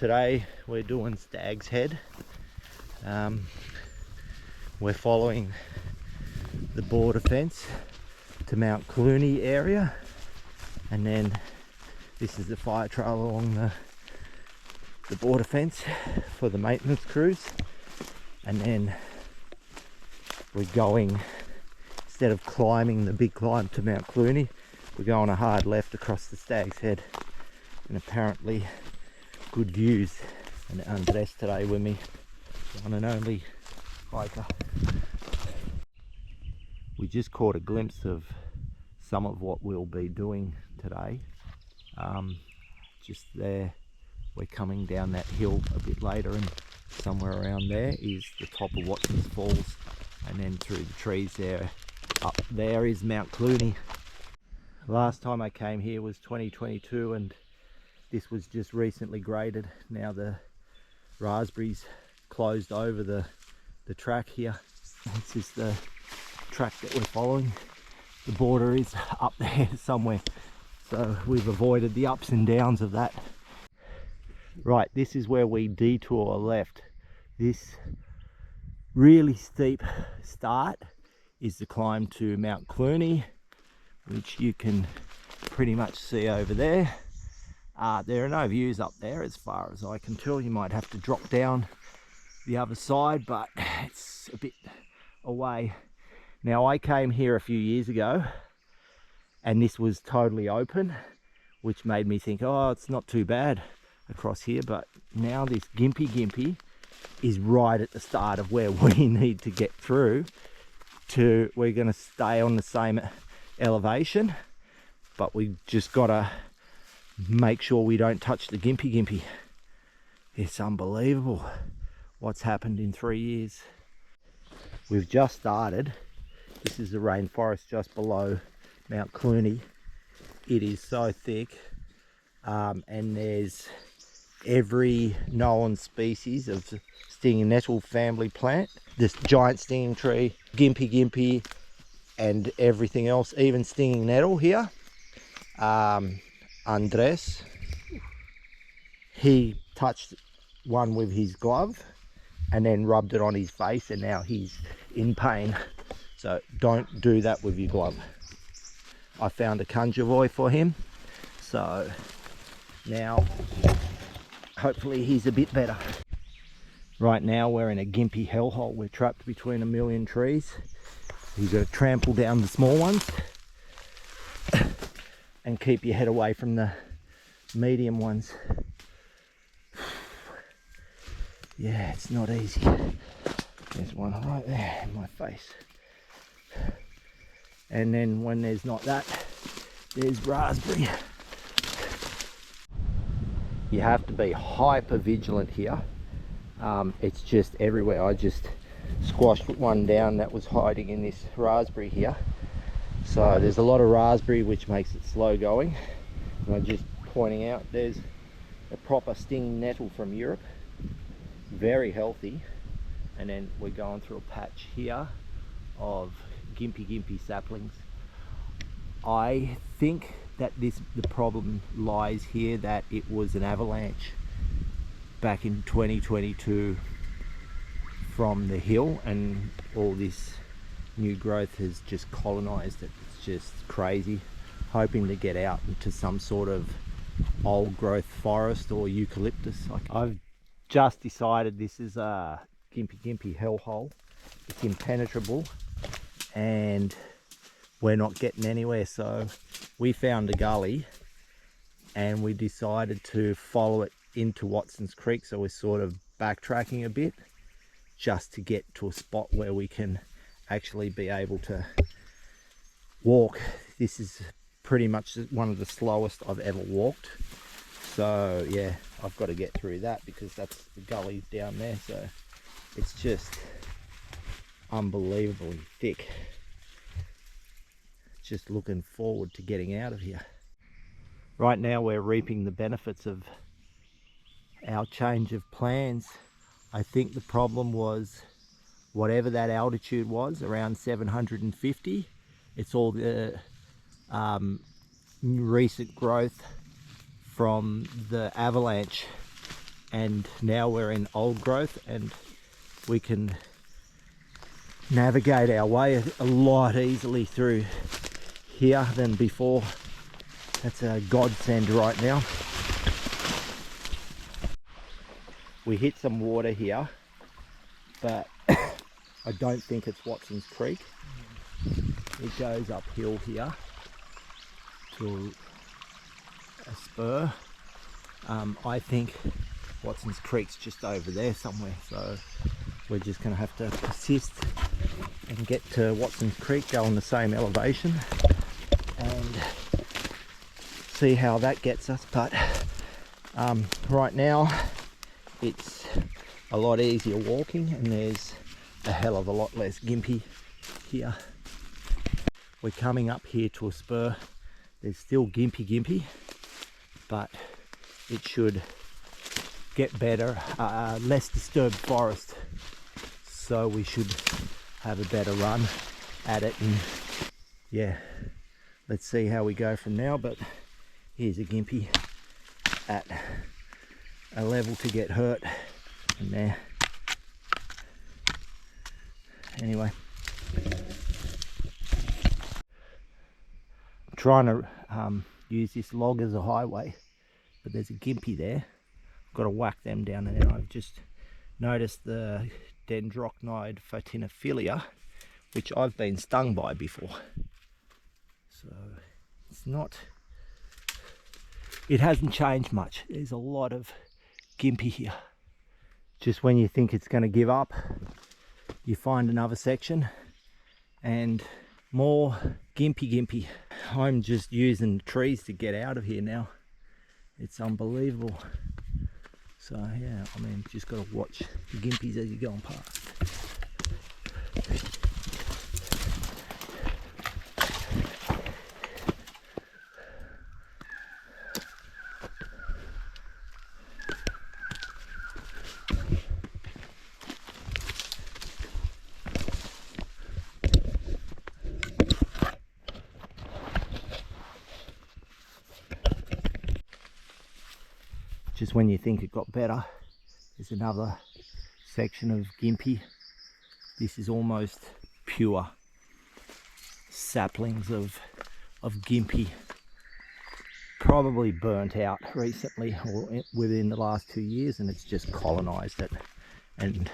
Today we're doing Stag's Head. We're following the border fence to Mount Clunie area, and then this is the fire trail along the border fence for the maintenance crews. And then we're going, instead of climbing the big climb to Mount Clunie, we're going a hard left across the Stag's Head, and apparently good views. And Andres today with me, one and only hiker. We just caught a glimpse of some of what we'll be doing today. Just there, we're coming down that hill a bit later, and somewhere around there is the top of Watson's Falls, and then through the trees there, up there is Mount Clunie. Last time I came here was 2022, and this was just recently graded. Now the raspberries closed over the track here. This is the track that we're following. The border is up there somewhere, so we've avoided the ups and downs of that. Right, this is where we detour left. This really steep start is the climb to Mount Clunie, which you can pretty much see over there. There are no views up there as far as I can tell. You might have to drop down the other side, but it's a bit away. Now, I came here a few years ago and this was totally open, which made me think, oh, it's not too bad across here. But now this Gympie-Gympie is right at the start of where we need to get through to. We're going to stay on the same elevation, but we just got to make sure we don't touch the Gympie-Gympie. It's unbelievable what's happened in 3 years. We've just started. This is the rainforest just below Mount Clunie. It is so thick, and there's every known species of stinging nettle family plant. This giant stinging tree, Gympie-Gympie, and everything else, even stinging nettle here. Andres, he touched one with his glove and then rubbed it on his face, and now he's in pain. So don't do that with your glove. I found a conjavoy for him, so now hopefully he's a bit better. Right now we're in a Gympie hellhole. We're trapped between a million trees. You've got to trample down the small ones and keep your head away from the medium ones. Yeah, it's not easy. There's one right there in my face. And then when there's not that, there's raspberry. You have to be hyper vigilant here. It's just everywhere. I just squashed one down that was hiding in this raspberry here. So there's a lot of raspberry, which makes it slow going. And I'm just pointing out, there's a proper stinging nettle from Europe, very healthy. And then we're going through a patch here of Gympie-Gympie saplings. I think that the problem lies here, that it was an avalanche back in 2022 from the hill, and all this new growth has just colonized it. It's just crazy. Hoping to get out into some sort of old growth forest or eucalyptus. I've just decided this is a Gympie-Gympie hellhole. It's impenetrable and we're not getting anywhere, so we found a gully and we decided to follow it into Watson's Creek. So we're sort of backtracking a bit just to get to a spot where we can actually be able to walk. This is pretty much one of the slowest I've ever walked, so yeah, I've got to get through that because that's the gully down there. So it's just unbelievably thick. Just looking forward to getting out of here. Right now we're reaping the benefits of our change of plans. I think the problem was whatever that altitude was, around 750. It's all the recent growth from the avalanche and now we're in old growth, and we can navigate our way a lot easily through here than before. That's a godsend right now. We hit some water here, but I don't think it's Watson's Creek. It goes uphill here to a spur. I think Watson's Creek's just over there somewhere, so we're just going to have to persist and get to Watson's Creek, go on the same elevation and see how that gets us. But right now it's a lot easier walking, and there's a hell of a lot less gympie here. We're coming up here to a spur. There's still Gympie-Gympie, but it should get better, less disturbed forest, so we should have a better run at it. And yeah, let's see how we go from now. But here's a Gympie at a level to get hurt in there. Anyway, I'm trying to use this log as a highway, but there's a Gympie there. I've got to whack them down, and then I've just noticed the dendrochnide, which I've been stung by before. So it's not, it hasn't changed much. There's a lot of Gympie here. Just when you think it's going to give up, you find another section and more Gympie-Gympie. I'm just using trees to get out of here now. It's unbelievable. So yeah, I mean, just got to watch the Gympies as you're going past. Just when you think it got better, there's another section of Gympie. This is almost pure saplings of Gympie, probably burnt out recently or within the last 2 years, and it's just colonized it, and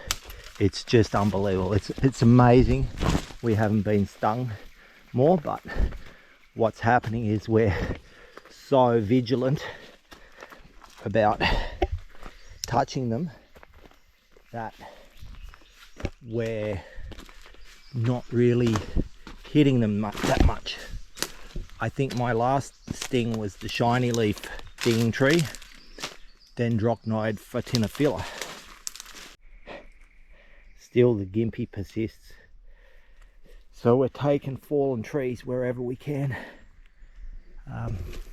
it's just unbelievable. It's amazing we haven't been stung more, but what's happening is we're so vigilant about touching them that we're not really hitting them that much. I think my last sting was the shiny leaf stinging tree, Dendrochnide fatinophylla. Still the Gympie persists, so we're taking fallen trees wherever we can. Yeah,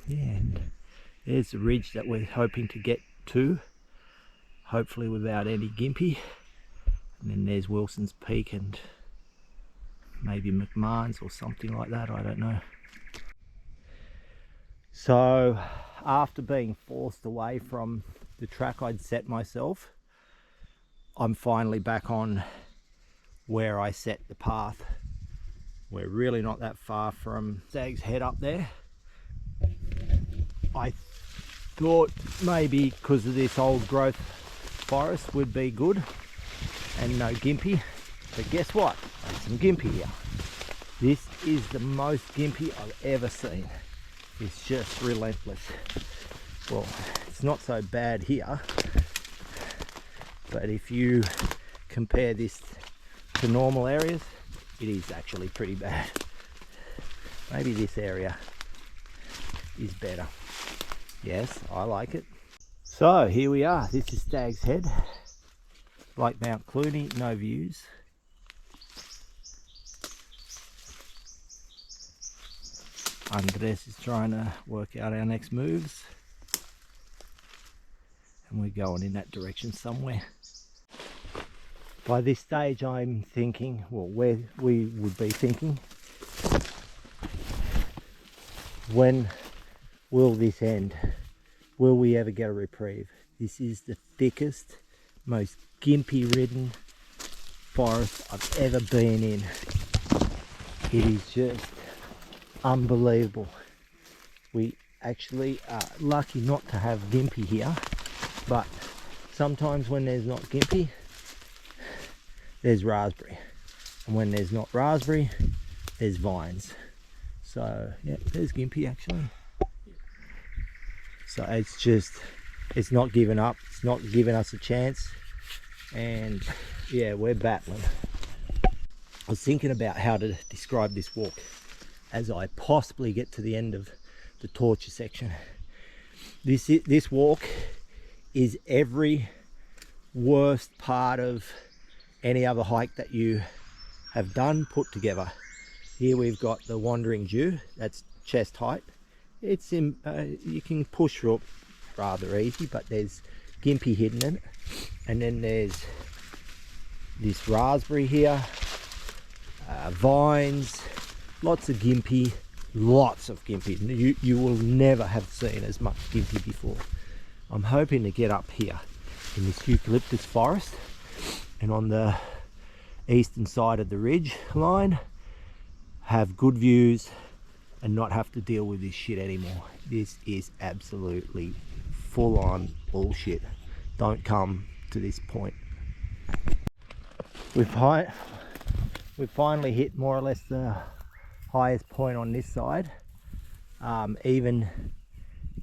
and there's the ridge that we're hoping to get to, hopefully without any Gympie. And then there's Wilson's Peak and maybe McMahon's or something like that, I don't know. So after being forced away from the track I'd set myself, I'm finally back on where I set the path. We're really not that far from Stag's Head up there. I thought maybe because of this old growth forest would be good and no Gympie, but guess what? There's some Gympie here. This is the most Gympie I've ever seen. It's just relentless. Well, it's not so bad here, but if you compare this to normal areas, it is actually pretty bad. Maybe this area is better. Yes, I like it. So here we are. This is Stag's Head, like Mount Clunie, no views. Andres is trying to work out our next moves, and we're going in that direction somewhere. By this stage I'm thinking, well, where we would be thinking, when will this end? Will we ever get a reprieve? This is the thickest, most Gympie ridden forest I've ever been in. It is just unbelievable. We actually are lucky not to have Gympie here, but sometimes when there's not Gympie, there's raspberry, and when there's not raspberry, there's vines. So yeah, there's Gympie actually. So it's not giving up, it's not giving us a chance, and yeah, we're battling. I was thinking about how to describe this walk as I possibly get to the end of the torture section. This walk is every worst part of any other hike that you have done put together. Here we've got the Wandering Jew, that's chest height. It's in, you can push through it rather easy, but there's Gympie hidden in it. And then there's this raspberry here, vines, lots of Gympie, lots of Gympie. You will never have seen as much Gympie before. I'm hoping to get up here in this eucalyptus forest and on the eastern side of the ridge line have good views and not have to deal with this shit anymore. This is absolutely full on bullshit. Don't come to this point. We've finally hit more or less the highest point on this side. Even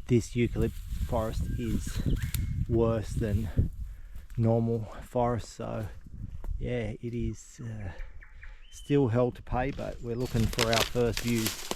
this eucalyptus forest is worse than normal forest, so yeah, it is still hell to pay, but we're looking for our first views.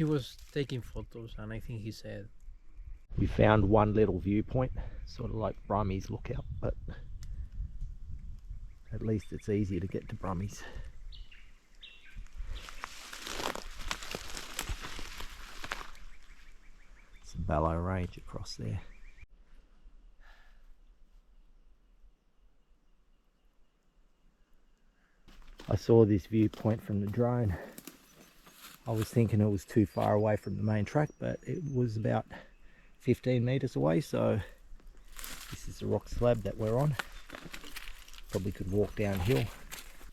He was taking photos, and I think he said, we found one little viewpoint, sort of like Brummie's Lookout, but at least it's easier to get to Brummie's. It's a Ballow Range across there. I saw this viewpoint from the drone. I was thinking it was too far away from the main track, but it was about 15 meters away, so this is the rock slab that we're on. Probably could walk downhill.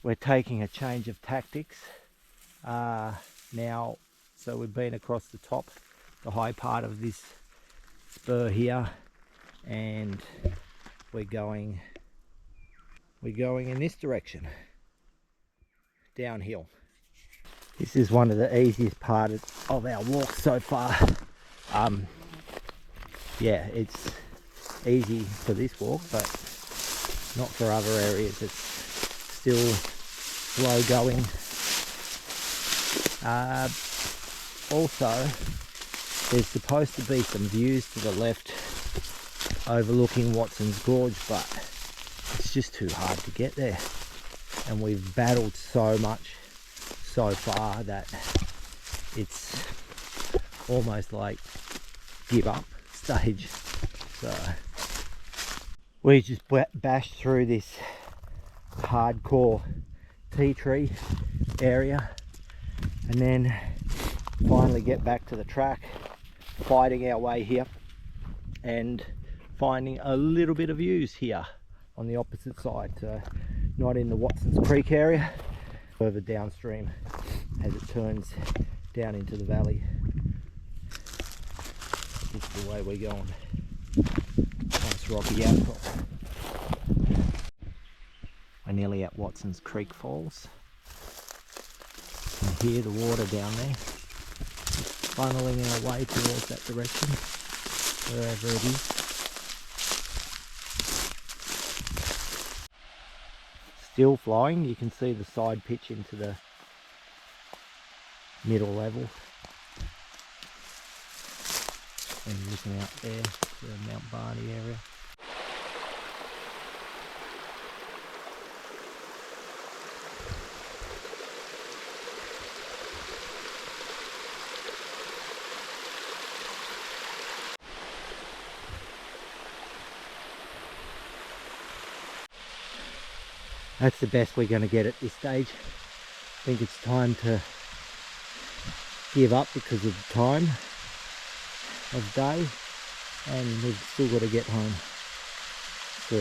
We're taking a change of tactics now. So we've been across the top, the high part of this spur here, and we're going in this direction, downhill. This is one of the easiest parts of our walk so far. Yeah, it's easy for this walk, but not for other areas. It's still slow going. Also, there's supposed to be some views to the left overlooking Watson's Gorge, but it's just too hard to get there. And we've battled so much so far that it's almost like give up stage. So we just bashed through this hardcore tea tree area and then finally get back to the track, fighting our way here and finding a little bit of views here on the opposite side, not in the Watson's Creek area, further downstream as it turns down into the valley. This is the way we're going. Nice rocky outcrop. We're nearly at Watson's Creek Falls. You can hear the water down there. It's funneling our way towards that direction, wherever it is. Still flowing. You can see the side pitch into the middle level. And looking out there to the Mount Barney area. That's the best we're going to get at this stage. I think it's time to give up because of the time of day, and we've still got to get home. So